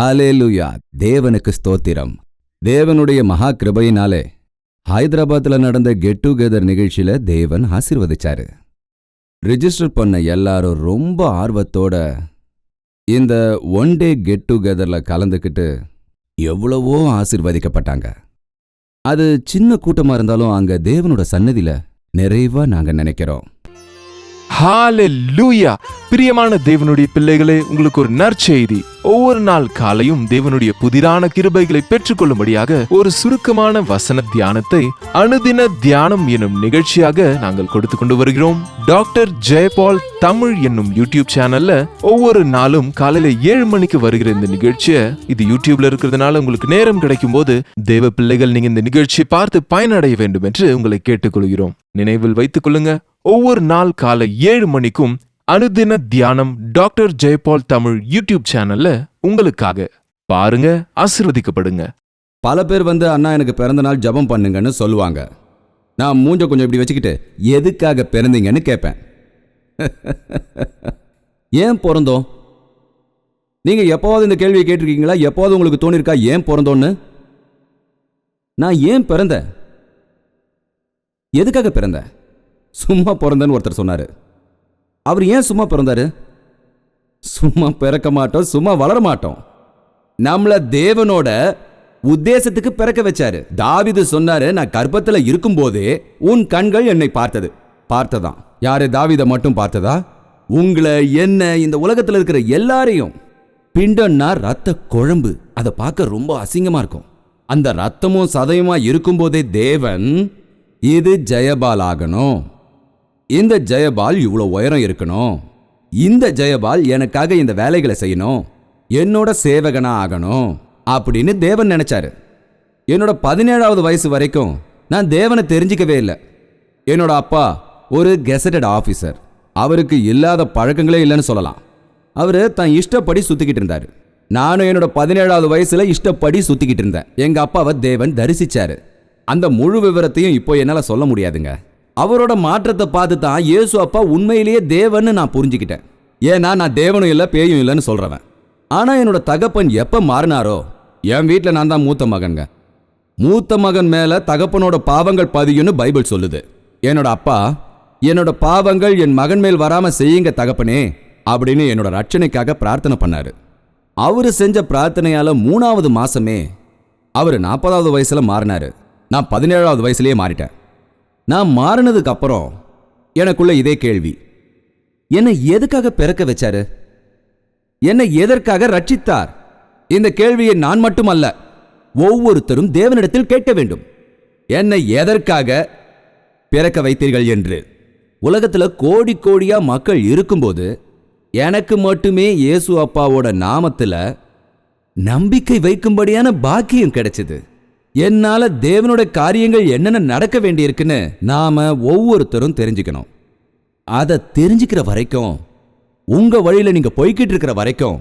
ஹalleluya! தேவனுக்கு ஸ்தோத்திரம். தேவனுடைய மகா கிருபையினாலே ஹைதராபாத்ல நடந்த கெட் டுகெதர் நிகழ்ச்சியில தேவன் ஆசீர்வதிச்சாரு. ரிஜிஸ்டர் பண்ண எல்லாரும் ரொம்ப ஆர்வத்தோட இந்த ஒன் டே கெட் டுகெதர்ல கலந்துக்கிட்டு எவ்வளவோ ஆசீர்வதிக்கப்பட்டாங்க. அது சின்ன கூட்டமா இருந்தாலும் அங்க தேவனோட சன்னதியில நிறைவா நாங்க நினைக்கிறோம். ஹalleluya! பிரியமான தேவனுடைய பிள்ளைகளே, உங்களுக்கு ஒரு நற்செய்தி. ஒவ்வொரு நாள் காலையும் தேவனுடைய புதிரான கிருபைகளை பெற்றுக்கொள்ளும்படியாக ஒரு சுருக்கமான வசன தியானத்தை அனுதின தியானம் என்னும் நிகழ்ச்சியாக நாங்கள் கொடுத்து கொண்டு வருகிறோம். டாக்டர் ஜெயபால் தமிழ் என்னும் யூடியூப் சேனல்ல ஒவ்வொரு நாளும் காலையில 7 மணிக்கு வருகிற இந்த நிகழ்ச்சியை, இது யூடியூப்ல இருக்கிறதுனால உங்களுக்கு நேரம் கிடைக்கும் போது தேவ பிள்ளைகள் நீங்க இந்த நிகழ்ச்சியை பார்த்து பயனடைய வேண்டும் என்று உங்களை கேட்டுக்கொள்கிறோம். நினைவில் வைத்துக் கொள்ளுங்க, ஒவ்வொரு நாள் காலை 7 மணிக்கும் அனுதின தியானம் டாக்டர் ஜெயபால் தமிழ் யூடியூப் சேனல்ல உங்களுக்காக பாருங்க, ஆசீர்வதிக்கப்படுங்க. பல பேர் அண்ணா எனக்கு பிறந்த நாள் ஜெபம் பண்ணுங்கன்னு சொல்லுவாங்க. நான் மூஞ்ச கொஞ்சம் இப்படி வச்சுக்கிட்டு எதுக்காக பிறந்தீங்கன்னு கேட்பேன். ஏன் பிறந்தோம்? நீங்க எப்போவாவது இந்த கேள்வியை கேட்டிருக்கீங்களா? எப்போவாவது உங்களுக்கு தோணிருக்கா ஏன் பிறந்தோன்னு? நான் ஏன் பிறந்தேன்? எதுக்காக பிறந்தேன்? சும்மா பிறந்தேன்னு ஒருத்தர் சொன்னாரு. அவர் ஏன் சும்மா பிறந்தாரு? சும்மா பிறக்க மாட்டோம், சும்மா வளர மாட்டோம். நம்மள தேவனோட உத்தேசத்துக்கு பிறக்க வச்சாரு. தாவீது சொன்னாரு, நான் கர்ப்பத்துல இருக்கும் போதே உன் கண்கள் என்னை பார்த்ததாம். யாரு? தாவீத மட்டும் பார்த்ததா? உங்களை, என்ன, இந்த உலகத்துல இருக்கிற எல்லாரையும். பிண்டம்னா ரத்த குழம்பு, அதை பார்க்க ரொம்ப அசிங்கமா இருக்கும். அந்த ரத்தமும் சதையுமா இருக்கும் போதே தேவன், இது ஜெயபால் ஆகணும், இந்த ஜெயபால் இவ்வளவு உயரம் இருக்கணும், இந்த ஜெயபால் எனக்காக இந்த வேலைகளை செய்யணும், என்னோட சேவகனா ஆகணும் அப்படின்னு தேவன் நினைச்சாரு. என்னோட 17வது வயசு வரைக்கும் நான் தேவனை தெரிஞ்சிக்கவே இல்லை. என்னோட அப்பா ஒரு கெசட்டட் ஆபீசர். அவருக்கு இல்லாத பழக்கங்களே இல்லைன்னு சொல்லலாம். அவரு தான் இஷ்டப்படி சுத்திக்கிட்டு இருந்தாரு. நானும் என்னோட 17வது வயசுல இஷ்டப்படி சுத்திக்கிட்டு இருந்தேன். எங்க அப்பாவை தேவன் தரிசிச்சாரு. அந்த முழு விவரத்தையும் இப்போ என்னால சொல்ல முடியாதுங்க. அவரோட மாற்றத்தை பார்த்து தான் இயேசு அப்பா உண்மையிலேயே தேவன்னு நான் புரிஞ்சுக்கிட்டேன். ஏன்னா நான் தேவனும் இல்லை பேயும் இல்லைன்னு சொல்றவன். ஆனா என்னோட தகப்பன் எப்ப மாறினாரோ, என் வீட்டில் நான் தான் மூத்த மகன்க. மூத்த மகன் மேல தகப்பனோட பாவங்கள் பதியும்னு பைபிள் சொல்லுது. என்னோட அப்பா, என்னோட பாவங்கள் என் மகன் மேல் வராம செய்யுங்க தகப்பனே அப்படின்னு என்னோட ரட்சணைக்காக பிரார்த்தனை பண்ணாரு. அவரு செஞ்ச பிரார்த்தனையால 3வது மாசமே அவரு 40வது வயசுல மாறினாரு. நான் 17வது வயசுலயே மாறிட்டேன். நான் மாறினதுக்கு அப்புறம் எனக்குள்ள இதே கேள்வி, என்னை எதுக்காக பிறக்க வச்சாரு? என்னை எதற்காக ரட்சித்தார்? இந்த கேள்வியை நான் மட்டுமல்ல, ஒவ்வொருத்தரும் தேவனிடத்தில் கேட்க வேண்டும். என்னை எதற்காக பிறக்க வைத்தீர்கள் என்று. உலகத்துல கோடி கோடியா மக்கள் இருக்கும்போது எனக்கு மட்டுமே இயேசு அப்பாவோட நாமத்துல நம்பிக்கை வைக்கும்படியான பாக்கியம் கிடைச்சது. என்னால தேவனோட காரியங்கள் என்னென்ன நடக்க வேண்டியிருக்குன்னு நாம ஒவ்வொருத்தரும் தெரிஞ்சுக்கணும். அதை தெரிஞ்சுக்கிற வரைக்கும், உங்க வழியில நீங்க போய்கிட்டு இருக்கிற வரைக்கும்,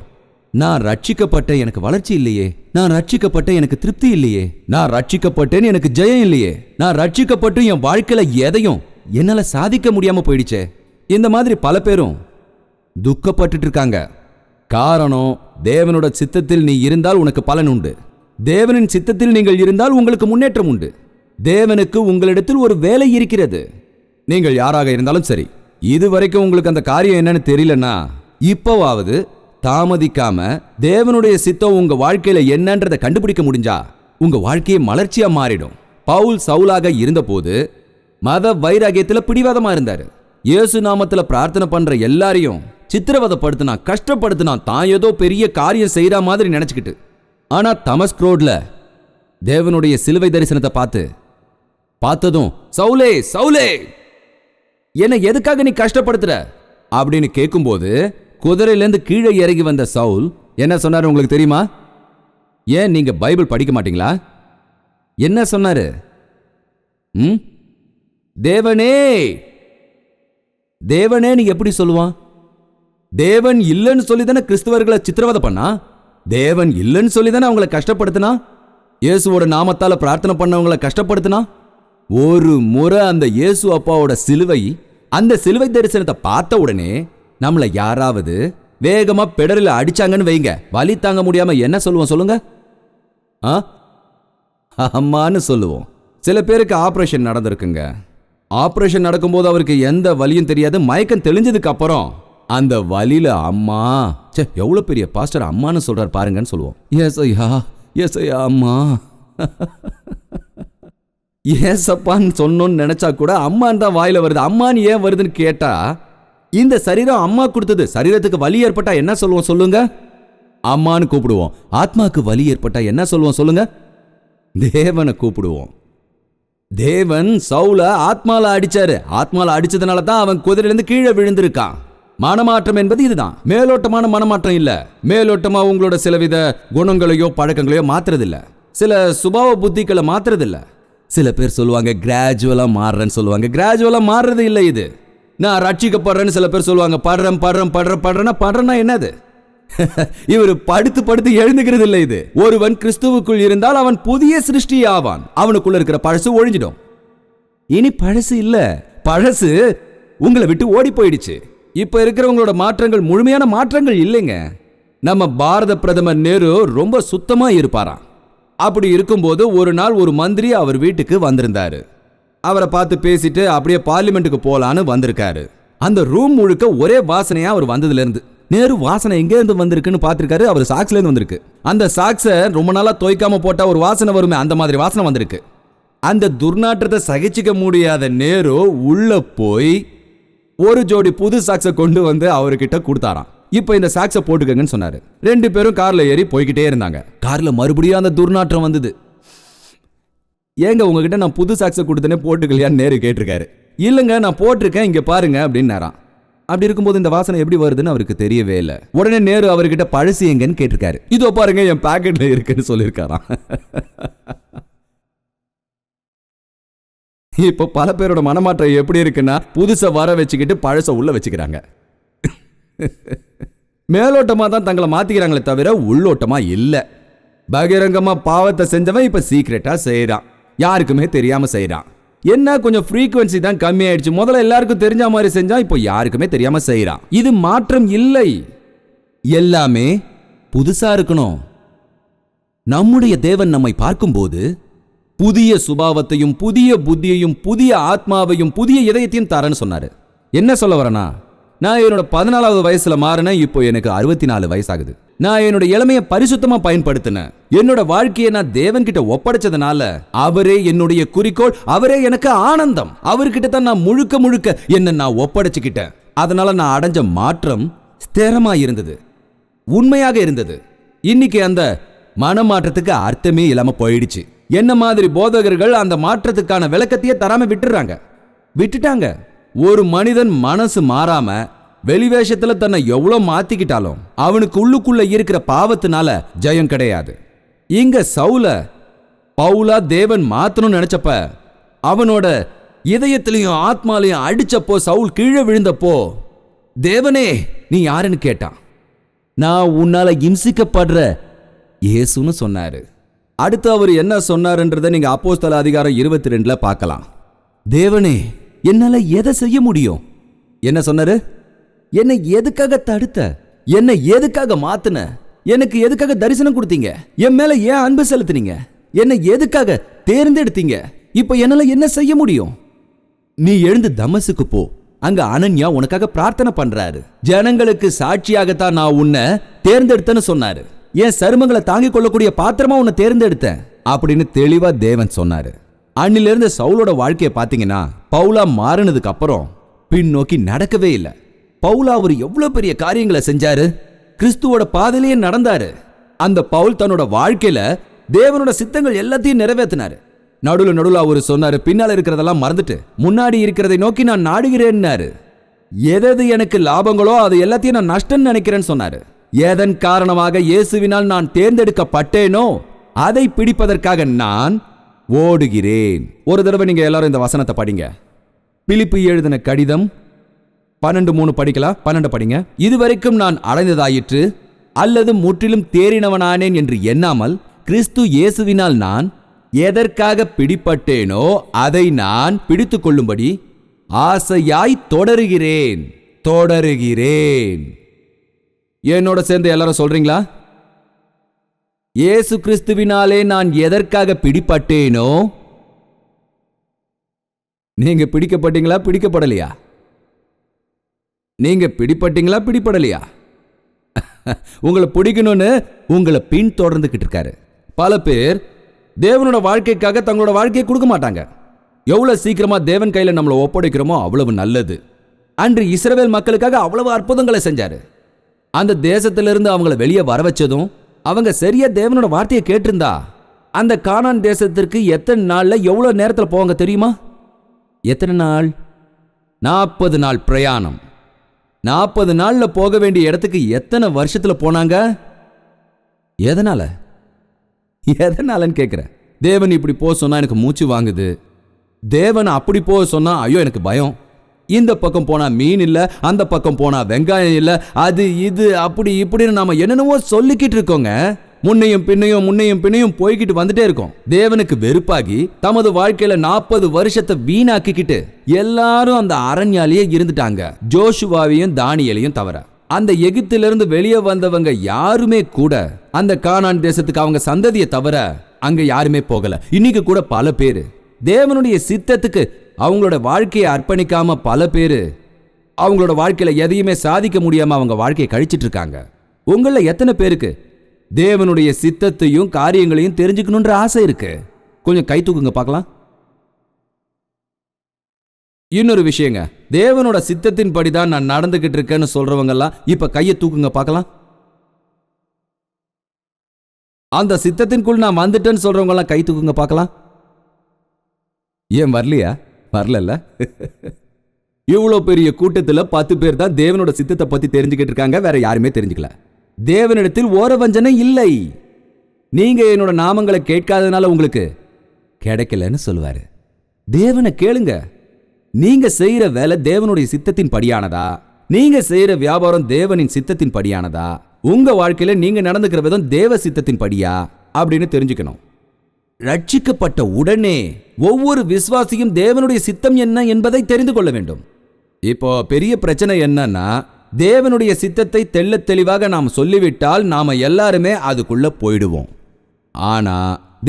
நான் ரட்சிக்கப்பட்ட எனக்கு வளர்ச்சி இல்லையே, நான் ரட்சிக்கப்பட்ட எனக்கு திருப்தி இல்லையே, நான் ரட்சிக்கப்பட்டேன்னு எனக்கு ஜெயம் இல்லையே, நான் ரட்சிக்கப்பட்டு என் வாழ்க்கையில எதையும் என்னால சாதிக்க முடியாம போயிடுச்சே, இந்த மாதிரி பல பேரும் துக்கப்பட்டு இருக்காங்க. காரணம், தேவனோட சித்தத்தில் நீ இருந்தால் உனக்கு பலன் உண்டு. தேவனின் சித்தத்தில் நீங்கள் இருந்தால் உங்களுக்கு முன்னேற்றம் உண்டு. தேவனுக்கு உங்களிடத்தில் ஒரு வேலை இருக்கிறது. நீங்கள் யாராக இருந்தாலும் சரி, இதுவரைக்கும் உங்களுக்கு அந்த காரியம் என்னன்னு தெரியலன்னா, இப்போவாவது தாமதிக்காம தேவனுடைய சித்தம் உங்க வாழ்க்கையில என்னன்றதை கண்டுபிடிக்க முடிஞ்சா உங்க வாழ்க்கையை மலர்ச்சியா மாறிடும். பவுல் சவுலாக இருந்தபோது மத வைராகியத்துல பிடிவாதமா இருந்தாரு. இயேசு நாமத்துல பிரார்த்தனை பண்ற எல்லாரையும் சித்திரவதைப்படுத்தினா, கஷ்டப்படுத்தினா, தான் ஏதோ பெரிய காரியம் செய்யற மாதிரி நினைச்சுக்கிட்டு. ஆனா தமஸ்க் ரோட்ல தேவனுடைய சிலுவை தரிசனத்தை பார்த்ததும், சவுலே சவுலே, என்னை எதுக்காக நீ கஷ்டப்படுத்துற அப்படின்னு கேட்கும்போது, குதிரையிலேருந்து கீழே இறங்கி வந்த சவுல் என்ன சொன்னாரு உங்களுக்கு தெரியுமா? ஏன் நீங்க பைபிள் படிக்க மாட்டீங்களா? என்ன சொன்னாரு? தேவனே தேவனே நீ எப்படி சொல்லுவான்? தேவன் இல்லைன்னு சொல்லி தானே கிறிஸ்தவர்களை சித்திரவதை பண்ணா. தேவன் இல்லைன்னு சொல்லி தானே அவங்களை கஷ்டப்படுத்தினா. இயேசுவோட நாமத்தால பிரார்த்தனை பண்ணவங்களை கஷ்டப்படுத்தினா. ஒரு முறை அந்த இயேசு அப்பாவோட சிலுவை, அந்த சிலுவை தரிசனத்தை பார்த்த உடனே நம்மளை யாராவது வேகமா பெடலில் அடிச்சாங்கன்னு வைங்க, வலி தாங்க முடியாம என்ன சொல்லுவோம் சொல்லுங்க? அம்மான்னு சொல்லுவோம். சில பேருக்கு ஆபரேஷன் நடந்திருக்குங்க. ஆபரேஷன் நடக்கும்போது அவருக்கு எந்த வலியும் தெரியாது. மயக்கம் தெளிஞ்சதுக்கு அப்புறம் அந்த வலியில அம்மா, எவ்வளவு பெரிய பாஸ்டர் அம்மான்னு சொல்றாரு பாருங்கன்னு சொல்லுவோம். எஸ் ஐயா, எஸ் ஐயா, அம்மா. ஏசப்பான்னு சொன்னோன்னு நினைச்சா கூட அம்மான்னு தான் வாயில வருது. அம்மான்னு ஏன் வருதுன்னு கேட்டா, இந்த சரீரம் அம்மா கொடுத்தது. சரீரத்துக்கு வலி ஏற்பட்டா என்ன சொல்லுவோம் சொல்லுங்க? அம்மான்னு கூப்பிடுவோம். ஆத்மாக்கு வலி ஏற்பட்டா என்ன சொல்லுவோம் சொல்லுங்க? தேவனை கூப்பிடுவோம். தேவன் சவுல ஆத்மால அடிச்சாரு. ஆத்மால அடிச்சதுனால தான் அவன் குதிரையிலிருந்து கீழே விழுந்திருக்கான். மனமாற்றம் என்பது இதுதான். மேலோட்டமான மனமாற்றம் இல்ல. மேலோட்டமா உங்களோட சிலவித குணங்களையோ பழக்கங்களையோ மாத்துறதில்ல. சில சுபாவ புத்திகளை மாத்துறதில்ல. சில பேர் சொல்லுவாங்க கிராஜுவலா மாறுறேன்னு சொல்லுவாங்க. கிராஜுவலா மாறுறது இல்லை இது. நான் ரட்சிக்கப்படுறேன்னு சில பேர் சொல்லுவாங்க. படுறேன்னா என்னது? இவர் படுத்து படுத்து எழுந்துக்கிறது இல்லை இது. ஒருவன் கிறிஸ்துவுக்குள் இருந்தால் அவன் புதிய சிருஷ்டி ஆவான். அவனுக்குள்ள இருக்கிற பழசு ஒழிஞ்சிடும். இனி பழசு இல்ல. பழசு உங்களை விட்டு ஓடி போயிடுச்சு. இப்ப இருக்கிறவங்களோட மாற்றங்கள் முழுமையான மாற்றங்கள் இல்லைங்க. நம்ம பாரத பிரதமர் நேரு ரொம்ப சுத்தமா இருப்பாராம். அப்படி இருக்கும்போது ஒரு நாள் ஒரு மந்திரி அவர் வீட்டுக்கு வந்திருந்தாரு. அவரை பார்த்து பேசிட்டு அப்படியே பார்லிமெண்ட்டுக்கு போலான்னு வந்திருக்காரு. அந்த ரூம் முழுக்க ஒரே வாசனையா அவர் வந்ததுல இருந்து. நேரு வாசனை எங்க இருந்து வந்திருக்குன்னு பார்த்திருக்காரு. அவர் சாக்ஸ்ல இருந்து வந்திருக்கு. அந்த சாக்ஸை ரொம்ப நாளா தோய்க்காம போட்டா ஒரு வாசனை வருமே, அந்த மாதிரி வாசனை வந்திருக்கு. அந்த துர்நாற்றத்தை சகிச்சிக்க முடியாத நேரு உள்ள போய் ஒரு ஜோடி புது சாக்ஸை கொண்டு வந்து அவர்கிட்ட கொடுத்தாராம். இப்ப இந்த சாக்ஸை போட்டுக்கங்கன்னு சொன்னாரு. 2 பேரும் கார்ல ஏறி போய்கிட்டே இருந்தாங்க. கார்ல மறுபடியும் அந்த துர்நாற்றம் வந்தது. ஏங்க உங்ககிட்ட நான் புது சாக்ஸை கொடுத்தனே போட்டுக்கலையான்னு நேரு கேட்டிருக்காரு. இல்லைங்க நான் போட்டிருக்கேன், இங்க பாருங்க அப்படின்னாராம். அப்படி இருக்கும்போது இந்த வாசனை எப்படி வருதுன்னு அவருக்கு தெரியவே இல்லை. உடனே நேரு அவர்கிட்ட பழசு எங்கன்னு கேட்டிருக்காரு. இதோ பாருங்க என் பாக்கெட்ல இருக்குன்னு சொல்லியிருக்காராம். இப்போ பல பேரோட மனமாற்றம் எப்படி இருக்குன்னா, புதுசை வர வச்சுக்கிட்டு பழச உள்ள வச்சுக்கிறாங்க. மேலோட்டமா தான் தங்களை மாத்திக்கிறாங்களே தவிர உள்ளோட்டமா இல்ல. பகிரங்கமா பாவத்தை செஞ்சவன் இப்ப சீக்ரெட்டா செய்யறான். யாருக்குமே தெரியாம செய்யறான். என்ன கொஞ்சம் ஃப்ரீக்வன்சி தான் கம்மி ஆயிடுச்சு. முதல்ல எல்லாருக்கும் தெரிஞ்ச மாதிரி செஞ்சா இப்போ யாருக்குமே தெரியாம செய்யறான். இது மாற்றம் இல்லை. எல்லாமே புதுசா இருக்கணும். நம்முடைய தேவன் நம்மை பார்க்கும்போது புதிய சுபாவத்தையும் புதிய புத்தியையும் புதிய ஆத்மாவையும் புதிய இதயத்தையும் தரேன்னு சொன்னாரு. என்ன சொல்ல வரேனா, நான் என்னோட 14வது வயசுல மாறினேன். இப்போ எனக்கு 64 வயசாகுது. நான் என்னோட இளமையை பரிசுத்தமா பயன்படுத்தினேன். என்னோட வாழ்க்கையை நான் தேவன் கிட்ட ஒப்படைச்சதுனால அவரே என்னுடைய குறிக்கோள், அவரே எனக்கு ஆனந்தம். அவர்கிட்ட தான் நான் முழுக்க முழுக்க என்ன நான் ஒப்படைச்சுக்கிட்டேன். அதனால நான் அடைஞ்ச மாற்றம் ஸ்திரமா இருந்தது, உண்மையாக இருந்தது. இன்னைக்கு அந்த மனமாற்றத்துக்கு அர்த்தமே இல்லாம போயிடுச்சு. என்ன மாதிரி போதகர்கள் அந்த மாற்றத்துக்கான விளக்கத்தையே தராம விட்டுட்டாங்க. ஒரு மனிதன் மனசு மாறாம வெளிவேஷத்துல தன்னை எவ்வளவு மாத்திக்கிட்டாலும் அவனுக்கு உள்ளுக்குள்ள இருக்கிற பாவத்தினால ஜெயம் கிடையாது. இங்க பவுலா தேவன் மாத்தணும்னு நினைச்சப்ப அவனோட இதயத்திலையும் ஆத்மாலையும் அடிச்சப்போ சவுல் கீழே விழுந்தப்போ தேவனே நீ யாருன்னு கேட்டான். நான் உன்னால இம்சிக்கப்படுற இயேசுன்னு சொன்னாரு. அடுத்து அவர் என்ன சொன்னாருன்றதை நீங்க அப்போஸ்தல அதிகாரம் 22ல பார்க்கலாம். தேவனே என்னால எதை செய்ய முடியும்? என்ன சொன்னாரு? என்னை எதுக்காக தடுத்த? என்னை எதுக்காக மாத்துன? எனக்கு எதுக்காக தரிசனம் கொடுத்தீங்க? என் மேல ஏன் அன்பு செலுத்தினீங்க? என்னை எதுக்காக தேர்ந்தெடுத்தீங்க? இப்ப என்னால என்ன செய்ய முடியும்? நீ எழுந்து தமசுக்கு போ, அங்க அனன்யா உனக்காக பிரார்த்தனை பண்றாரு. ஜனங்களுக்கு சாட்சியாகத்தான் நான் உன்னை தேர்ந்தெடுத்தேன்னு சொன்னாரு. என் சருமங்களை தாங்கிக் கொள்ளக்கூடிய பாத்திரமா உன்னை தேர்ந்தெடுத்தேன் அப்படின்னு தெளிவா தேவன் சொன்னாரு. அன்னிலிருந்து சவுலோட வாழ்க்கையை பாத்தீங்கன்னா பவுலா மாறினதுக்கு அப்புறம் பின்னோக்கி நடக்கவே இல்லை. பவுலா அவர் எவ்வளவு பெரிய காரியங்களை செஞ்சாரு, கிறிஸ்துவோட பாதையிலேயே நடந்தாரு. அந்த பவுல் தன்னோட வாழ்க்கையில தேவனோட சித்தங்கள் எல்லாத்தையும் நிறைவேற்றினாரு. நடுவுல அவரு சொன்னாரு, பின்னால இருக்கிறதெல்லாம் மறந்துட்டு முன்னாடி இருக்கிறதை நோக்கி நான் நாடுகிறேன்னாரு. எது எனக்கு லாபங்களோ அது எல்லாத்தையும் நான் நஷ்டம் நினைக்கிறேன்னு சொன்னாரு. எதன் காரணமாக இயேசுவினால் நான் தேர்ந்தெடுக்கப்பட்டேனோ அதை பிடிப்பதற்காக நான் ஓடுகிறேன். ஒரு தடவை நீங்க எல்லாரும் இந்த வசனத்தை படிங்க. பிலிப்பு எழுதின கடிதம் 12:3 படிக்கலாம். 12 படிங்க. இதுவரைக்கும் நான் அடைந்ததாயிற்று அல்லது முற்றிலும் தேறினவனானேன் என்று எண்ணாமல் கிறிஸ்து இயேசுவினால் நான் எதற்காக பிடிப்பட்டேனோ அதை நான் பிடித்துக் கொள்ளும்படி ஆசையாய் தொடருகிறேன். என்னோட சேர்ந்து எல்லாரும் சொல்றீங்களா? இயேசு கிறிஸ்துவினாலே நான் எதற்காக பிடிபட்டேனோ. நீங்க பிடிக்கப்பட்டீங்களா, பிடிக்கப்படலையா? நீங்க பிடிப்பட்டீங்களா, பிடிப்படலையா? உங்களை பிடிக்கணும்னு உங்களை பின்தொடர்ந்துகிட்டு இருக்காரு. பல பேர் தேவனோட வாழ்க்கைக்காக தங்களோட வாழ்க்கையை கொடுக்க மாட்டாங்க. எவ்வளவு சீக்கிரமா தேவன் கையில நம்மளை ஒப்படைக்கிறோமோ அவ்வளவு நல்லது. அன்று இஸ்ரவேல் மக்களுக்காக அவ்வளவு அற்புதங்களை செஞ்சாரு. அந்த தேசத்திலிருந்து அவங்களை வெளியே வர வச்சதும் அவங்க சரியா தேவனோட வார்த்தையை கேட்டிருந்தா அந்த கானான் தேசத்திற்கு எத்தனை நாள்ல எவ்வளவு நேரத்தில் போவாங்க தெரியுமா? எத்தனை நாள்? 40 நாள் பிரயாணம். 40 நாள்ல போக வேண்டிய இடத்துக்கு எத்தனை வருஷத்துல போனாங்க? எதனால? எதனாலன்னு கேட்கிறேன். தேவன் இப்படி போக சொன்னா எனக்கு மூச்சு வாங்குது, தேவன் அப்படி போக சொன்னா ஐயோ எனக்கு பயம், இந்த பக்கம் போனா மீன் இல்ல, அந்த பக்கம் போனா வெங்காயம் இல்ல, அது இது அப்படி இப்படின்னு நாம என்னென்னவோ சொல்லிக்கிட்டு இருக்கோங்க. முன்னையும் பின்னையும் போய்கிட்டு வந்துட்டே இருக்கோம். தேவனுக்கு வெறுப்பாகி தமது வாழ்க்கையில 40 வருஷத்தை வீணாக்கிக்கிட்டு எல்லாரும் அந்த அரண்யாலேயே இருந்துட்டாங்க, ஜோஷுவாவையும் தானியேலையும் தவிர. அந்த எகிப்திலிருந்து வெளியே வந்தவங்க யாருமே கூட அந்த கானான் தேசத்துக்கு அவங்க சந்ததியை தவிர அங்க யாருமே போகல. இன்னைக்கு கூட பல பேரு தேவனுடைய சித்தத்துக்கு அவங்களோட வாழ்க்கையை அர்ப்பணிக்காம பல பேரு அவங்களோட வாழ்க்கையில எதையுமே சாதிக்க முடியாம அவங்க வாழ்க்கையை கழிச்சிட்டு இருக்காங்க. உங்கள எத்தனை பேருக்கு தேவனுடைய சித்தத்தையும் காரியங்களையும் தெரிஞ்சுக்கணுன்ற ஆசை இருக்கு? கொஞ்சம் கை தூக்குங்க பார்க்கலாம். இன்னொரு விஷயங்க, தேவனோட சித்தத்தின் படிதான் நான் நடந்துகிட்டு இருக்கேன்னு சொல்றவங்க எல்லாம் இப்ப கையை தூக்குங்க பார்க்கலாம். அந்த சித்தத்தின்குள் நான் வந்துட்டேன்னு சொல்றவங்க எல்லாம் கை தூக்குங்க பார்க்கலாம். ஏன் வரலையா? வரல. இவ்வளோ பெரிய கூட்டத்தில் 10 பேர் தான் தேவனோட சித்தத்தை பத்தி தெரிஞ்சுக்கிட்டு இருக்காங்க, வேற யாருமே தெரிஞ்சுக்கல. தேவனிடத்தில் ஓரவஞ்சனை இல்லை. நீங்க என்னோட நாமங்களை கேட்காதனால உங்களுக்கு கிடைக்கலன்னு சொல்லுவாரு. தேவனை கேளுங்க. நீங்க செய்யற வேலை தேவனுடைய சித்தத்தின் படியானதா? நீங்க செய்யற வியாபாரம் தேவனின் சித்தத்தின் படியானதா? உங்க வாழ்க்கையில நீங்க நடந்துக்கிற விதம் தேவ சித்தத்தின் படியா அப்படின்னு தெரிஞ்சுக்கணும். ரட்சிக்கப்பட்ட உடனே ஒவ்வொரு விசுவாசியும் தேவனுடைய சித்தம் என்ன என்பதை தெரிந்து கொள்ள வேண்டும். இப்போ பெரிய பிரச்சனை என்னன்னா, தேவனுடைய சித்தத்தை தெள்ளத் தெளிவாக நாம் சொல்லிவிட்டால் நாம எல்லாருமே அதுக்குள்ள போயிடுவோம். ஆனா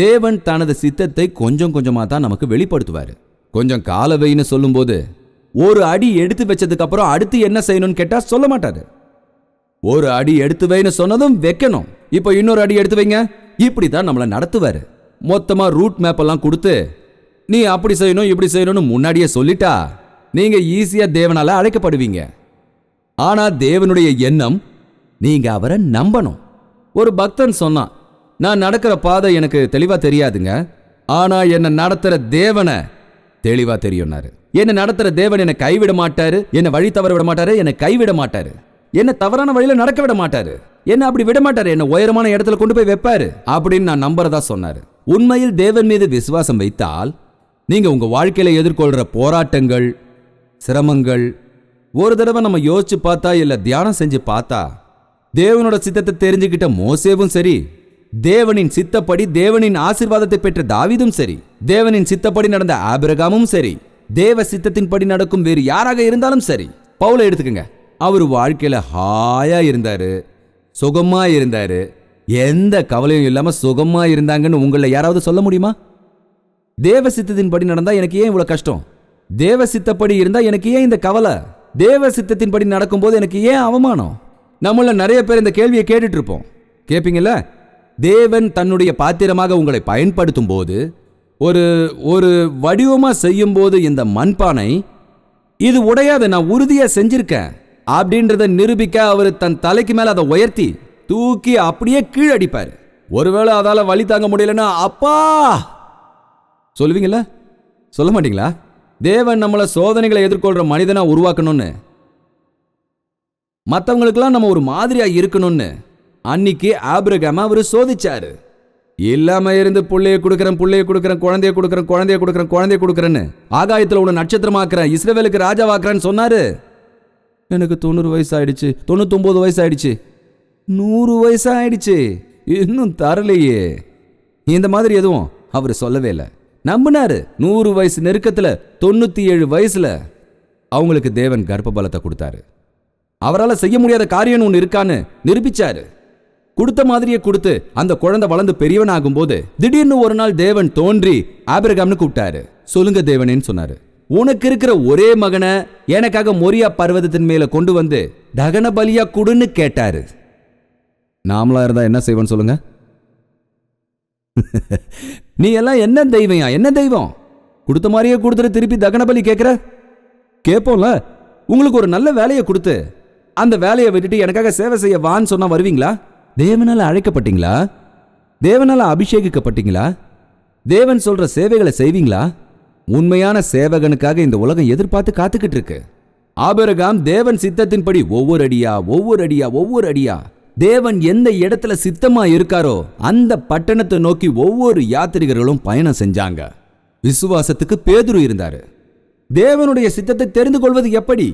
தேவன் தனது சித்தத்தை கொஞ்சம் கொஞ்சமா தான் நமக்கு வெளிப்படுத்துவாரு. கொஞ்சம் காலவைன்னு சொல்லும்போது ஒரு அடி எடுத்து வச்சதுக்கு அப்புறம் அடுத்து என்ன செய்யணும்னு கேட்டா சொல்ல மாட்டாரு. ஒரு அடி எடுத்து வைன்னு சொன்னதும் வைக்கணும். இப்போ இன்னொரு அடி எடுத்து வைங்க, இப்படிதான் நம்மளை நடத்துவாரு. மொத்தமா ரூட் மேப் எல்லாம் கொடுத்து நீ அப்படி செய்யணும் இப்படி செய்யணும்னு முன்னாடியே சொல்லிட்டா நீங்க ஈஸியா தேவனால அழைக்கப்படுவீங்க. ஆனா தேவனுடைய எண்ணம் நீங்க அவரை நம்பணும். ஒரு பக்தன் சொன்னான், நான் நடக்கிற பாதை எனக்கு தெளிவா தெரியாதுங்க, ஆனா என்ன நடத்துற தேவனை தெளிவா தெரியும்னாரு. என்ன நடத்துற தேவன் என்னை கைவிட மாட்டாரு, என்ன வழி தவற விட மாட்டாரு, என்னை கைவிட மாட்டாரு, என்ன தவறான வழியில நடக்க விட மாட்டாரு, என்ன அப்படி விட மாட்டாரு, என்ன உயரமான இடத்துல கொண்டு போய் வைப்பாரு அப்படின்னு நான் நம்புறதா சொன்னாரு. உண்மையில் தேவன் மீது விசுவாசம் வைத்தால் நீங்க உங்க வாழ்க்கையில எதிர்கொள்ற போராட்டங்கள், சிரமங்கள் ஒரு தடவை நம்ம யோசிச்சு பார்த்தா இல்ல தியானம் செஞ்சு பார்த்தா, தேவனோட சித்தத்தை தெரிஞ்சுக்கிட்ட மோசேவும் சரி, தேவனின் சித்தப்படி தேவனின் ஆசீர்வாதத்தை பெற்ற தாவீதும் சரி, தேவனின் சித்தப்படி நடந்த ஆபிரகாமும் சரி, தேவ சித்தத்தின்படி நடக்கும் வேறு யாராக இருந்தாலும் சரி, பவுலை எடுத்துக்கங்க. அவர் வாழ்க்கையில ஹாயா இருந்தாரு, சுகமா இருந்தாரு, எந்த கவலையும் இல்லாம சுகமா இருந்தாங்கன்னு உங்களை யாராவது சொல்ல முடியுமா? தேவ சித்தத்தின்படி நடந்தா எனக்கு ஏன் இவ்வளவு கஷ்டம்? தேவ சித்தப்படி இருந்தா எனக்கு ஏன் இந்த கவலை? தேவ சித்தத்தின்படி நடக்கும்போது எனக்கு ஏன் அவமானம்? நம்மள நிறைய பேர் இந்த கேள்வியை கேட்டுட்டு இருப்போம். கேட்பீங்கல்ல? தேவன் தன்னுடைய பாத்திரமாக உங்களை பயன்படுத்தும் போது, ஒரு வடிவமா செய்யும் போது இந்த மண்பானை இது உடையாத நான் உறுதியா செஞ்சிருக்கேன் அப்படின்றத நிரூபிக்க அவர் தன் தலைக்கு மேல அதை உயர்த்தி தூக்கி அப்படியே கீழடிப்பாரு. ஒருவேளை அதால வலி தாங்க முடியலன்னா அப்பா சொல்லுவீங்களா? சொல்ல மாட்டீங்களா? தேவன் நம்மளை சோதனைகளை எதிர்கொள்ற மனிதனா உருவாக்கணும்னு, மற்றவங்களுக்கெல்லாம் நம்ம ஒரு மாதிரியா இருக்கணும்னு அன்னைக்கு ஆபிரகாம அவரு சோதிச்சாரு. இல்லாம இருந்து புள்ளைய கொடுக்கறேன் குழந்தைய கொடுக்கறேன்னு ஆகாயத்துல உள்ள நட்சத்திரமாக்குறேன், இஸ்ரவேலுக்கு ராஜாவாக்குறேன்னு சொன்னாரு. எனக்கு 90 வயசு ஆயிடுச்சு, 99 வயசு ஆயிடுச்சு, 100 வயசு ஆயிடுச்சு, இன்னும் தரலையே. இந்த மாதிரி எதுவும் அவரு சொல்லவே இல்லை. நம்பினாரு. 100 வயசு நெருக்கத்துல 97 வயசுல அவங்களுக்கு தேவன் கர்ப்ப பலத்தை கொடுத்தாரு. அவரால் செய்ய முடியாத காரியம் ஒன்று இருக்கான்னு நிரூபிச்சாரு. கொடுத்த மாதிரியே கொடுத்து அந்த குழந்தை வளர்ந்து பெரியவன் ஆகும்போது திடீர்னு ஒரு நாள் தேவன் தோன்றி ஆபிரகாம்னு கூப்பிட்டாரு. சொல்லுங்க தேவனேன்னு சொன்னாரு. உனக்கு இருக்கிற ஒரே மகனை எனக்காக மொரியா பர்வதத்தின் மேல கொண்டு வந்து தகன பலியா கொடுன்னு கேட்டாரு. நாமளா இருந்தா என்ன செய்வோம் சொல்லுங்க? நீ எல்லாம் என்ன தெய்வம், என்ன தெய்வம்? கொடுத்த மாதிரியே கொடுத்துட்டு திருப்பி தகன பலி கேட்கிற? கேட்போம்ல. உங்களுக்கு ஒரு நல்ல வேலையை கொடுத்து அந்த வேலையை விட்டுட்டு எனக்காக சேவை செய்ய வான்னு சொன்னா வருவீங்களா? தேவனால அழைக்கப்பட்டீங்களா? தேவனால அபிஷேகிக்கப்பட்டீங்களா? தேவன் சொல்ற சேவைகளை செய்வீங்களா? உண்மையான சேவகனுக்காக இந்த உலகம் எதிர்பார்த்து காத்துக்கிட்டு இருக்கு. ஆபிரகாம் தேவன் சித்தத்தின்படி ஒவ்வொரு அடியா தேவன் எந்த இடத்துல சித்தமா இருக்காரோ அந்த பட்டணத்தை நோக்கி ஒவ்வொரு யாத்திரிகர்களும் பயணம் செஞ்சாங்க. விசுவாசத்துக்கு பேதுரு இருந்தாரு. தேவனுடைய சித்தத்தை தெரிந்து கொள்வது எப்படி?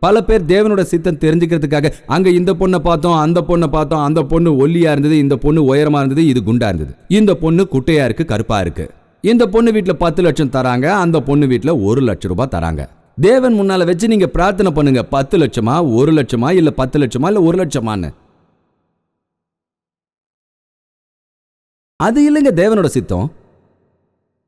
பல பேர் தேவனோட சித்தம் தெரிஞ்சுக்கிறதுக்காக அங்க இந்த பொண்ணை பார்த்தோம், அந்த பொண்ணை பார்த்தோம், அந்த பொண்ணு ஒல்லியா இருந்தது, இந்த பொண்ணு உயரமா இருந்தது, இது குண்டா இருந்தது, இந்த பொண்ணு குட்டையா இருக்கு, கருப்பா இருக்கு, இந்த பொண்ணு வீட்டுல 10 லட்சம் தராங்க, அந்த பொண்ணு வீட்டுல 1 லட்சம் ரூபாய் தராங்க. தேவன் முன்னால வச்சு நீங்க பிரார்த்தனை பண்ணுங்க, 10 லட்சமா 1 லட்சமா இல்ல 10 லட்சமா இல்ல 1 லட்சமான்னு. அது இல்லைங்க தேவனோட சித்தம்.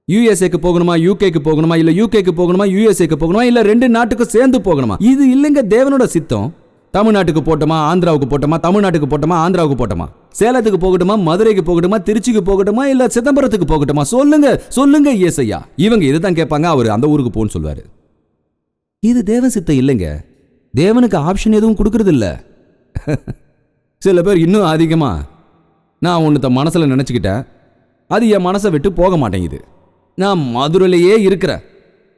யுஎஸ்ஏக்கு போகணுமா, யூகேக்கு போகணுமா, இல்ல யூகேக்கு போகணுமா, யுஎஸ்ஏக்கு போகணுமா, இல்ல 2 நாட்டுக்கும் சேர்ந்து போகணுமா, இது இல்லைங்க தேவனோட சித்தம். தமிழ்நாட்டுக்கு போட்டோமா, ஆந்திராவுக்கு போட்டோமா, தமிழ்நாட்டுக்கு போட்டோமா, ஆந்திராவுக்கு போட்டோமா, சேலத்துக்கு போகட்டுமா, மதுரைக்கு போகட்டுமா, திருச்சிக்கு போகட்டுமா, இல்ல சிதம்பரத்துக்கு போகட்டுமா, சொல்லுங்க சொல்லுங்க ஏசையா. இவங்க இதுதான் கேட்பாங்க, அவர் அந்த ஊருக்கு போன்னு சொல்வாரு. இது தேவன் சித்தம் இல்லைங்க. தேவனுக்கு ஆப்ஷன் எதுவும் கொடுக்கறது இல்ல. சில பேர் இன்னும் அதிகமா, நான் ஒன்று மனசில் நினச்சிக்கிட்டேன், அது என் மனசை விட்டு போக மாட்டேங்குது, நான் மதுரையிலேயே இருக்கிறேன்,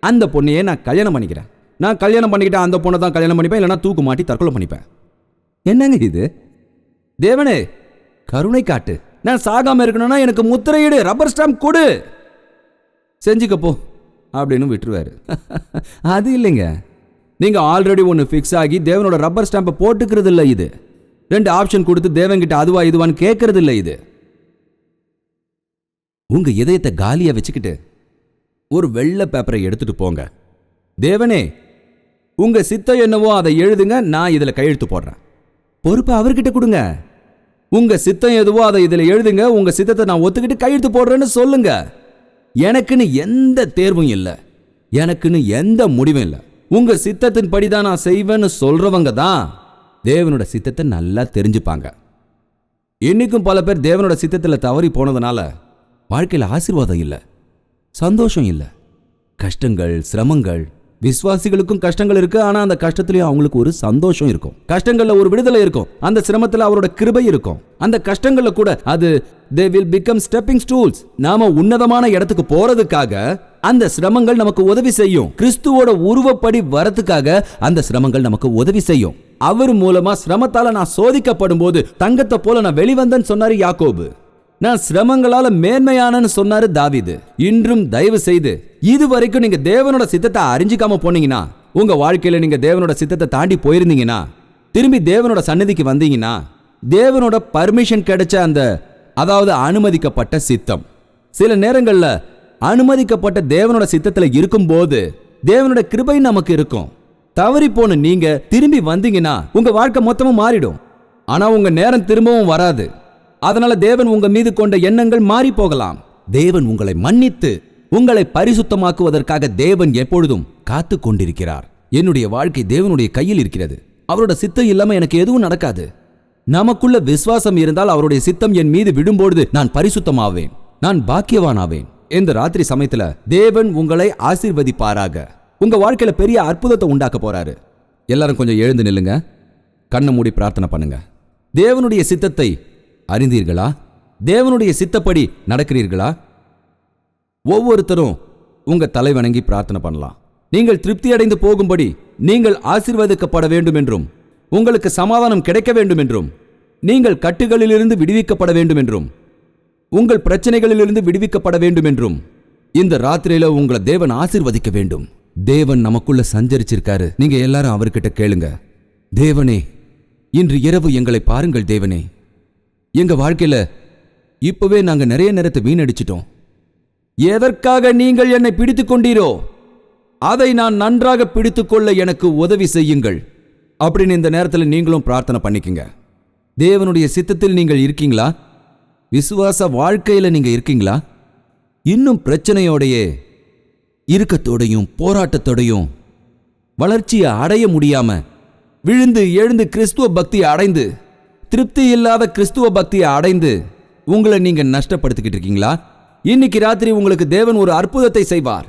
அந்த பொண்ணையே நான் கல்யாணம் பண்ணிக்கிறேன், நான் கல்யாணம் பண்ணிக்கிட்டேன் அந்த பொண்ணை தான் கல்யாணம் பண்ணிப்பேன், இல்லைனா தூக்கு மாட்டி தற்கொலை பண்ணிப்பேன். என்னங்க இது? தேவனே கருணை காட்டு, நான் சாகாம இருக்கணும்னா எனக்கு முத்திரையிடு, ரப்பர் ஸ்டாம்ப் கொடு, செஞ்சுக்கப்போ அப்படின்னு விட்டுருவாரு. அது இல்லைங்க. நீங்க ஆல்ரெடி ஒன்று ஃபிக்ஸ் ஆகி தேவனோட ரப்பர் ஸ்டாம்பை போட்டுக்கிறது இல்லை. இது 2 ஆப்ஷன் கொடுத்து தேவன்கிட்ட அதுவா இதுவான்னு கேட்கறது இல்லை. இது உங்க இதயத்தை காலியா வச்சுக்கிட்டு ஒரு வெள்ளை பேப்பரை எடுத்துட்டு போங்க. தேவனே உங்க சித்தம் என்னவோ அதை எழுதுங்க, நான் இதுல கையெழுத்து போடுறேன். பொறுப்பை அவர்கிட்ட கொடுங்க. உங்க சித்தம் எதுவோ அதை இதுல எழுதுங்க, உங்க சித்தத்தை நான் ஒத்துக்கிட்டு கையெழுத்து போடுறேன்னு சொல்லுங்க. எனக்குன்னு எந்த தேர்வும் இல்லை, எனக்குன்னு எந்த முடிவும் இல்லை, உங்க சித்தத்தின் படிதான் நான் செய்வேன்னு சொல்றவங்க தான் தேவனோட சித்தத்தை நல்லா தெரிஞ்சுப்பாங்க. இன்னைக்கும் பல பேர் தேவனோட சித்தத்தில் தவறி போனதுனால வாழ்க்கையில் ஆசீர்வாதம் இல்லை, சந்தோஷம் இல்லை, கஷ்டங்கள், சிரமங்கள். விசுவாசிகளுக்கும் கஷ்டங்கள் இருக்கு, ஆனா அந்த கஷ்டத்திலையும் அவங்களுக்கு ஒரு சந்தோஷம் இருக்கும், கஷ்டங்கள்ல ஒரு விடுதலை இருக்கும், அந்த சிரமத்தில் அவரோட கிருபை இருக்கும். அந்த கஷ்டங்கள்ல கூட அது they will become stepping stools. நாம உன்னதமான இடத்துக்கு போறதுக்காக அந்த சிரமங்கள் நமக்கு உதவி செய்யும். கிறிஸ்துவோட உருவப்படி வரதுக்காக அந்த சிரமங்கள் நமக்கு உதவி செய்யும். அவர் மூலமா சிரமத்தால நான் சோதிக்கப்படும் போது தங்கத்தை போல நான் வெளிவந்தேன்னு சொன்னாரு யாக்கோபு. நான் சிரமங்களால மேன்மையானன்னு சொன்னாரு தாவீது. இன்றும் தயவு செய்து இதுவரைக்கும் நீங்க தேவனோட சித்தத்தை அறிஞ்சிக்காம போனீங்கன்னா, உங்க வாழ்க்கையில நீங்க தேவனோட சித்தத்தை தாண்டி போயிருந்தீங்கன்னா, திரும்பி தேவனோட சன்னதிக்கு வந்தீங்கன்னா, தேவனோட பர்மிஷன் கிடைச்ச அந்த, அதாவது அனுமதிக்கப்பட்ட சித்தம், சில நேரங்கள்ல அனுமதிக்கப்பட்ட தேவனோட சித்தத்துல இருக்கும்போது தேவனோட கிருபை நமக்கு இருக்கும். தவறி போன நீங்க திரும்பி வந்தீங்கன்னா உங்க வாழ்க்கை மொத்தமும் மாறிடும். ஆனா உங்க நேரம் திரும்பவும் வராது. அதனால தேவன் உங்க மீது கொண்ட எண்ணங்கள் மாறி போகலாம். தேவன் உங்களை மன்னித்து உங்களை பரிசுத்தமாக்குவதற்காக தேவன் எப்பொழுதும் காத்து கொண்டிருக்கிறார். என்னுடைய வாழ்க்கை தேவனுடைய கையில் இருக்கிறது. அவரோட சித்தம் இல்லாம எனக்கு எதுவும் நடக்காது. நமக்குள்ள விசுவாசம் இருந்தால் அவருடைய சித்தம் என் மீது விடும்பொழுது நான் பரிசுத்தமாவேன், நான் பாக்கியவானாவேன். இந்த ராத்திரி சமயத்துல தேவன் உங்களை ஆசீர்வதிப்பாராக. உங்க வாழ்க்கையில பெரிய அற்புதத்தை உண்டாக்க போறாரு. எல்லாரும் கொஞ்சம் எழுந்து நில்லுங்க, கண்ணை மூடி பிரார்த்தனை பண்ணுங்க. தேவனுடைய சித்தத்தை அறிந்தீர்களா? தேவனுடைய சித்தப்படி நடக்கிறீர்களா? ஒவ்வொருத்தரும் உங்க தலை வணங்கி பிரார்த்தனை பண்ணலாம். நீங்கள் திருப்தி அடைந்து போகும்படி, நீங்கள் ஆசீர்வதிக்கப்பட வேண்டும் என்றும், உங்களுக்கு சமாதானம் கிடைக்க வேண்டும் என்றும், நீங்கள் கட்டுகளிலிருந்து விடுவிக்கப்பட வேண்டும் என்றும், உங்கள் பிரச்சனைகளிலிருந்து விடுவிக்கப்பட வேண்டும் என்றும் இந்த ராத்திரியில உங்களை தேவன் ஆசீர்வதிக்க வேண்டும். தேவன் நமக்குள்ள சஞ்சரிச்சிருக்காரு. நீங்க எல்லாரும் அவர்கிட்ட கேளுங்க. தேவனே, இன்று இரவு எங்களை பாருங்கள். தேவனே, எங்க வாழ்க்கையில இப்பவே நாங்க நிறைய நேரத்தை வீணடிச்சிட்டோம். எதற்காக நீங்கள் என்னை பிடித்துக் கொண்டீரோ அதை நான் நன்றாக பிடித்துக்கொள்ள எனக்கு உதவி செய்யுங்கள். அப்படின்னு இந்த நேரத்தில் நீங்களும் பிரார்த்தனை பண்ணிக்கங்க. தேவனுடைய சித்தத்தில் நீங்கள் இருக்கீங்களா? விசுவாச வாழ்க்கையில் நீங்க இருக்கீங்களா? இன்னும் பிரச்சனையோடையே இறுக்கத்தோடையும் போராட்டத்தோடையும் வளர்ச்சியை அடைய முடியாம விழுந்து எழுந்து கிறிஸ்துவ பக்தியை அடைந்து திருப்தி இல்லாத கிறிஸ்துவ பக்தியை அடைந்து உங்களை நீங்க நஷ்டப்படுத்திக்கிட்டு இருக்கீங்களா? இன்னைக்கு ராத்திரி உங்களுக்கு தேவன் ஒரு அற்புதத்தை செய்வார்.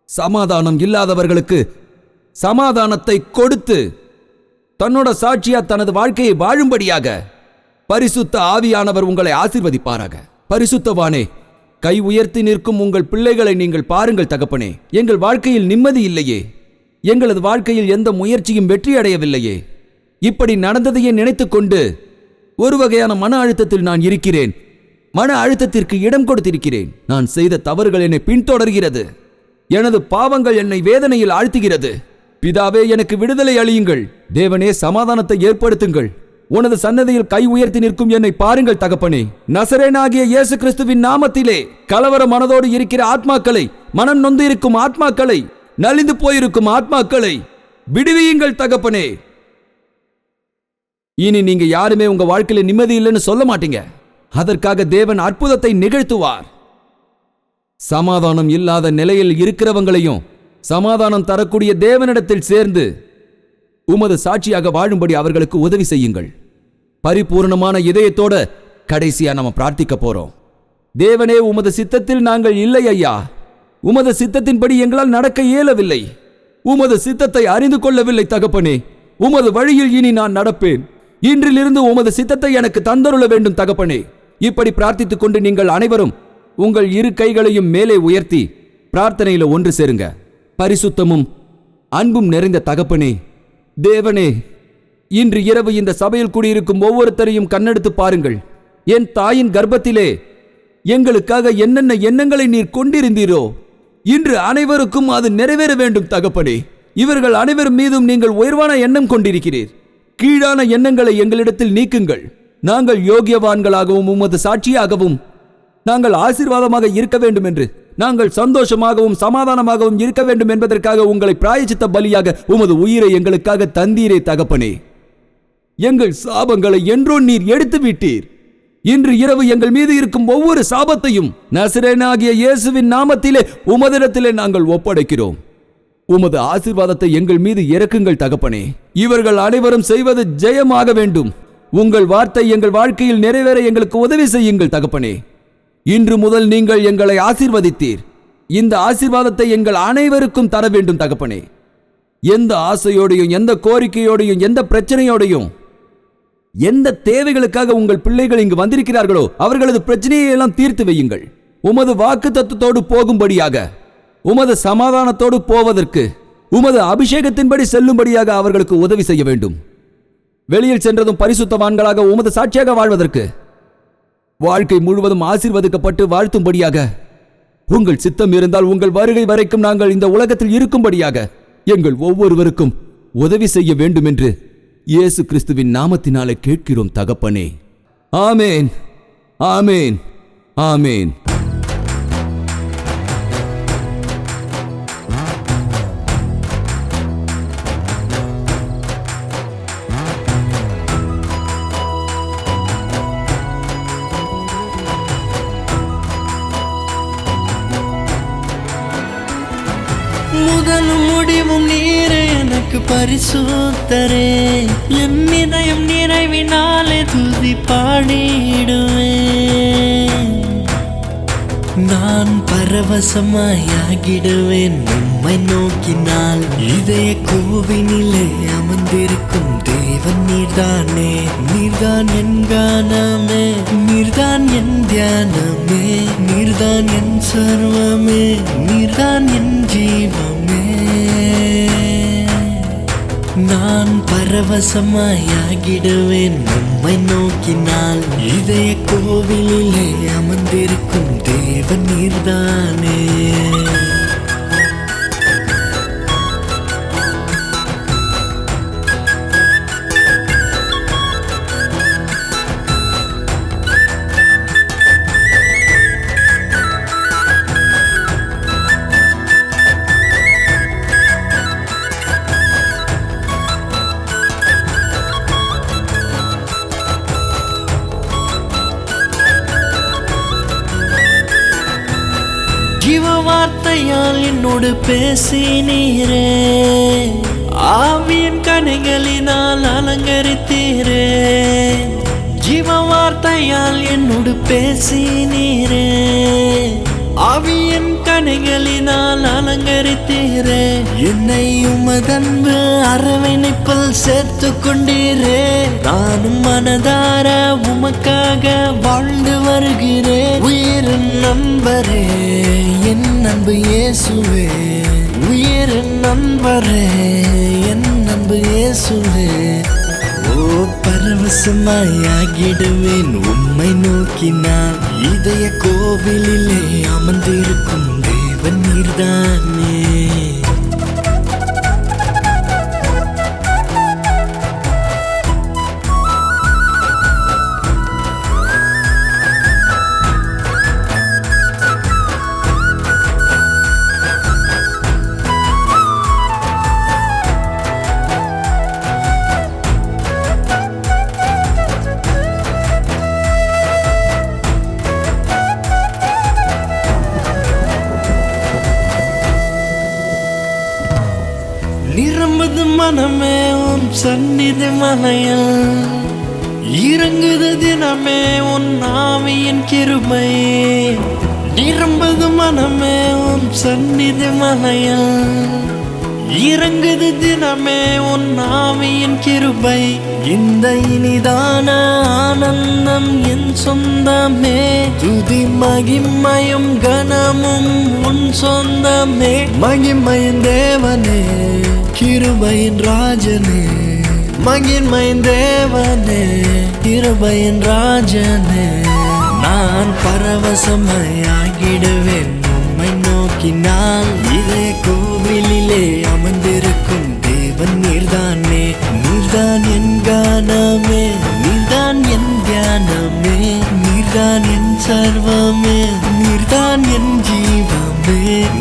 சமாதானம் இல்லாதவர்களுக்கு சமாதானத்தை கொடுத்து தன்னோட சாட்சியா தனது வாழ்க்கையை வாழும்படியாக பரிசுத்த ஆவியானவர் உங்களை ஆசீர்வதிப்பாராக. பரிசுத்தவானே, கை உயர்த்தி நிற்கும் உங்கள் பிள்ளைகளை நீங்கள் பாருங்கள் தகப்பனே. எங்கள் வாழ்க்கையில் நிம்மதி இல்லையே, எங்களது வாழ்க்கையில் எந்த முயற்சியும் வெற்றி அடையவில்லையே, இப்படி நடந்ததையே நினைத்துக்கொண்டு ஒரு வகையான மன அழுத்தத்தில் நான் இருக்கிறேன். மன அழுத்தத்திற்கு இடம் கொடுத்திருக்கிறேன். நான் செய்த தவறுகள் என்னை பின்தொடர்கிறது. எனது பாவங்கள் என்னை வேதனையில் ஆழ்த்துகிறது. பிதாவே, எனக்கு விடுதலை அளியுங்கள். தேவனே, சமாதானத்தை ஏற்படுத்துங்கள். உனது சன்னதியில் கை உயர்த்தி நிற்கும் என்னை பாருங்கள் தகப்பனே. நசரேனாகிய இயேசு கிறிஸ்துவின் நாமத்திலே கலவர மனதோடு இருக்கிற ஆத்மாக்களை, மனம் நொந்து இருக்கும் ஆத்மாக்களை, நலிந்து போயிருக்கும் ஆத்மாக்களை விடுவியுங்கள் தகப்பனே. இனி நீங்க யாருமே உங்க வாழ்க்கையில நிம்மதி இல்லைன்னு சொல்ல மாட்டீங்க. அதற்காக தேவன் அற்புதத்தை நிகழ்த்துவார். சமாதானம் இல்லாத நிலையில் இருக்கிறவங்களையும் சமாதானம் தரக்கூடிய தேவனிடத்தில் சேர்ந்து உமது சாட்சியாக வாழும்படி அவர்களுக்கு உதவி செய்யுங்கள். பரிபூர்ணமான இதயத்தோட கடைசியா நம்ம பிரார்த்திக்க போறோம். தேவனே, உமது சித்தத்தில் நாங்கள் இல்லை ஐயா. உமது சித்தத்தின்படி எங்களால் நடக்க இயலவில்லை. உமது சித்தத்தை அறிந்து கொள்ளவில்லை தகப்பனே. உமது வழியில் இனி நான் நடப்பேன். இன்றிலிருந்து உமது சித்தத்தை எனக்கு தந்தருள வேண்டும் தகப்பனே. இப்படி பிரார்த்தித்துக் கொண்டு நீங்கள் அனைவரும் உங்கள் இரு கைகளையும் மேலே உயர்த்தி பிரார்த்தனையில ஒன்று சேருங்க. பரிசுத்தமும் அன்பும் நிறைந்த தகப்பனே, தேவனே, இன்று இரவு இந்த சபையில் கூடியிருக்கும் ஒவ்வொருத்தரையும் கண்ணெடுத்து பாருங்கள். என் தாயின் கர்ப்பத்திலே எங்களுக்காக என்னென்ன எண்ணங்களை நீர் கொண்டிருந்தீரோ, இன்று அனைவருக்கும் அது நிறைவேற வேண்டும் தகப்பனே. இவர்கள் அனைவரும் மீதும் நீங்கள் உயர்வான எண்ணம் கொண்டிருக்கிறீர். கீழான எண்ணங்களை எங்களிடத்தில் நீக்குங்கள். நாங்கள் யோகியவான்களாகவும் உமது சாட்சியாகவும் நாங்கள் ஆசீர்வாதமாக இருக்க வேண்டும் என்று, நாங்கள் சந்தோஷமாகவும் சமாதானமாகவும் இருக்க வேண்டும் என்பதற்காக உங்களை பிராயச்சித்த பலியாக உமது உயிரை எங்களுக்காக தந்தீரே தகப்பனே. எங்கள் சாபங்களை என்றோ நீர் எடுத்து விட்டீர். இன்று இரவு எங்கள் மீது இருக்கும் ஒவ்வொரு சாபத்தையும் நசரேனாகிய இயேசுவின் நாமத்திலே உமதிடத்திலே நாங்கள் ஒப்படைக்கிறோம். உமது ஆசீர்வாதத்தை எங்கள் மீது இறக்குங்கள் தகப்பனே. இவர்கள் அனைவரும் செய்வது ஜெயமாக வேண்டும். உங்கள் வார்த்தை எங்கள் வாழ்க்கையில் நிறைவேற எங்களுக்கு உதவி செய்யுங்கள் தகப்பனே. இன்று முதல் நீங்கள் எங்களை ஆசீர்வதித்தீர். இந்த ஆசீர்வாதத்தை எங்கள் அனைவருக்கும் தர வேண்டும் தகப்பனே. எந்த ஆசையோடையும் எந்த கோரிக்கையோடையும் எந்த பிரச்சனையோடையும் எந்த தேவைகளுக்காக உங்கள் பிள்ளைகள் இங்கு வந்திருக்கிறார்களோ அவர்களது பிரச்சனையை எல்லாம் தீர்த்து வையுங்கள். உமது வாக்கு தத்துவத்தோடு போகும்படியாக, உமது சமாதானத்தோடு போவதற்கு, உமது அபிஷேகத்தின்படி செல்லும்படியாக அவர்களுக்கு உதவி செய்ய வேண்டும். வெளியில் சென்றதும் பரிசுத்தவான்களாக உமது சாட்சியாக வாழ்வதற்கு, வாழ்க்கை முழுவதும் ஆசீர்வதிக்கப்பட்டு வாழ்த்தும்படியாக, உங்கள் சித்தம் இருந்தால் உங்கள் வருகை வரைக்கும் நாங்கள் இந்த உலகத்தில் இருக்கும்படியாக எங்கள் ஒவ்வொருவருக்கும் உதவி செய்ய வேண்டும் என்று இயேசு கிறிஸ்துவின் நாமத்தினாலே கேட்கிறோம் தகப்பனே. ஆமேன், ஆமேன், ஆமேன். முதலும் முடிவும் நீரே எனக்கு பரிசுத்தரே. என் இதயம் நிறைவினாலே துதி பாடிடுவேன். நான் பரவசமாயாகிடுவேன் உம்மை நோக்கினால். இதய கோவினிலே அமர்ந்திருக்கும் தேவன் நீர்தானே. நீர்தான் என் கானமே, நீர்தான் என் தியானமே, நீர்தான் என் சர்வமே, நீர்தான் என் ஜீவமே. நான் பரவசமாயாகிடுவேன் உம்மை நோக்கினால். இதய கோவிலிலே அமர்ந்திருக்கும் தேவன் நீர்தானே. ஜீவ வார்த்தையால் என்னோடு பேசினீரே, ஆவியின் கனிகளினால் அலங்கரித்தீரே. ஜீவ வார்த்தையால் என்னோடு பேசினீரே, ஆவியின் கனிகளினால் அலங்கரித்தீரே. என்னை உமதன்பு அரவணைப்பில் சேர்த்து கொண்டீரே, நானும் மனதார உமக்காக வாழ்ந்து வருகிறேன். உயிரின் நண்பரே, என் அன்பு இயேசுவே, உயிரின் நண்பரே, என் அன்பு இயேசுவே. ஓ பரவசமாயாகிடுவேன் உம்மை நோக்கினால், இதய கோவிலிலே அமர்ந்திருக்கும் தேவன் நீர்தானே. நிரம்புது மனமே உன் சந்நிதி மலையில், இறங்குது தினமே உன் ஆவியின் கிருபை. நிரம்புது மனமே உன் சந்நிதி மலையில், இறங்குது தினமே உன் ஆவியின் கிருபை. இந்த இனிதான ஆனந்தம் என் சொந்தமே, துதி மகிமையும் கனமும் உன் சொந்தமே. மகிமையின் தேவனே, கிருபையின் ராஜனே, மகிமையின் தேவனே, கிருபையின் ராஜனே. நான் பரவசமாகிடுவேன் உம்மை நோக்கினால், இதய கோவிலிலே அமர்ந்திருக்கும் தேவன் நீர்தானே. நீர்தான் என் கானமே, நீர்தான் என் தியானமே, நீர்தான் என் சர்வமே, நீர்தான் என் ஜீவமே.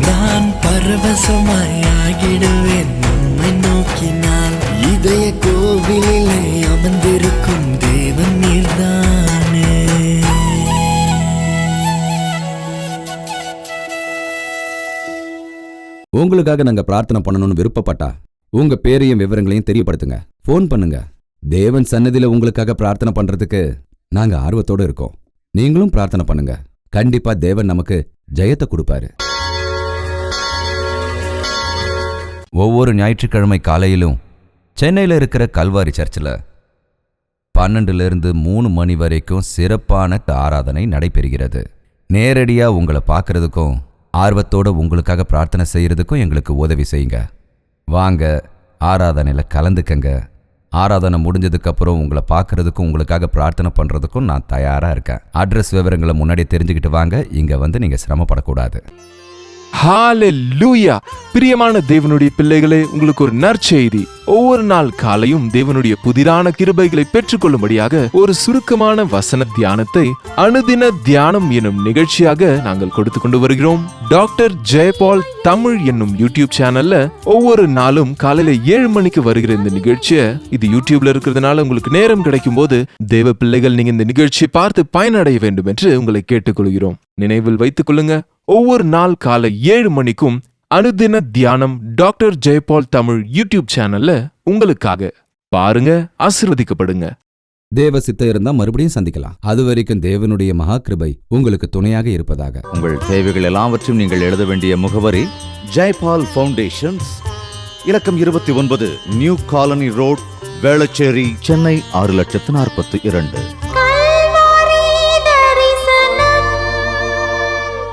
நான் பரவசமாகிடுவேன் உம்மை நோக்கினால், இதய கோவிலிலே அமர்ந்திருக்கும் தேவன் நீர்தானே. உங்களுக்காக நாங்க பிரார்த்தனை பண்ணணும்னு விருப்பப்பட்டா உங்க பேரையும் விவரங்களையும் தெரியப்படுத்துங்க. ஃபோன் பண்ணுங்க. தேவன் சன்னதியில உங்களுக்காக பிரார்த்தனை பண்றதுக்கு நாங்க ஆர்வத்தோட இருக்கோம். நீங்களும் பிரார்த்தனை பண்ணுங்க. கண்டிப்பா தேவன் நமக்கு ஜெயத்தை கொடுப்பாரு. ஒவ்வொரு ஞாயிற்றுக்கிழமை காலையிலும் சென்னையில் இருக்கிற கல்வாரி சர்ச்சில் 12லிருந்து 3 மணி வரைக்கும் சிறப்பான ஆராதனை நடைபெறுகிறது. நேரடியா உங்களை பார்க்கறதுக்கும் ஆர்வத்தோட உங்களுக்காக பிரார்த்தனை செய்யறதுக்கும் எங்களுக்கு உதவி செய்யுங்க. வாங்க, ஆராதனையில் கலந்துக்கங்க. ஆராதனை முடிஞ்சதுக்கு அப்புறம் உங்களை பார்க்கறதுக்கும் உங்களுக்காக பிரார்த்தனை பண்றதுக்கும் நான் தயாரா இருக்கேன். அட்ரஸ் விவரங்களை முன்னாடியே தெரிஞ்சுக்கிட்டு வாங்க. இங்க வந்து நீங்க சிரமப்படக்கூடாது. ஹalleluya! பிரியமான தேவனுடைய பிள்ளைகளே, உங்களுக்கு ஒரு நற்செய்தி. ஒவ்வொரு நாள் காலையும் தேவனுடைய புதிரான கிருபைகளை பெற்றுக்கொள்ளும்படியாக ஒரு சுருக்கமான வசன தியானத்தை அனுதின தியானம் என்னும் நிகழ்ச்சியாக நாங்கள் கொடுத்து கொண்டு வருகிறோம். டாக்டர் ஜெயபால் தமிழ் என்னும் யூடியூப் சேனல்ல ஒவ்வொரு நாளும் காலையில 7 மணிக்கு வருகிற இந்த நிகழ்ச்சியை, இது யூடியூப்ல இருக்கிறதுனால உங்களுக்கு நேரம் கிடைக்கும் போது தேவ பிள்ளைகள் நீங்க இந்த நிகழ்ச்சியை பார்த்து பயனடைய வேண்டும் என்று உங்களை கேட்டுக்கொள்கிறோம். நினைவில் வைத்துக் கொள்ளுங்க, ஒவ்வொரு நாள் காலை 7 மணிக்கும் அனுதின தியானம் டாக்டர் ஜெயபால் தமிழ் யூடியூப் சேனல்ல உங்களுக்காக பாருங்க, ஆசீர்வதிக்கப்படுங்க. தேவ சித்தம் இருந்தா மறுபடியும் சந்திக்கலாம். அது வரைக்கும் தேவனுடைய மகா கிருபை உங்களுக்கு துணையாக இருப்பதாக. உங்கள் தேவைகள் எல்லாவற்றையும் நீங்கள் எழுத வேண்டிய முகவரி ஜெயபால் ஃபவுண்டேஷன்ஸ், இலக்கம் 29, new colony road, Velachery, Chennai 6,42,00,000.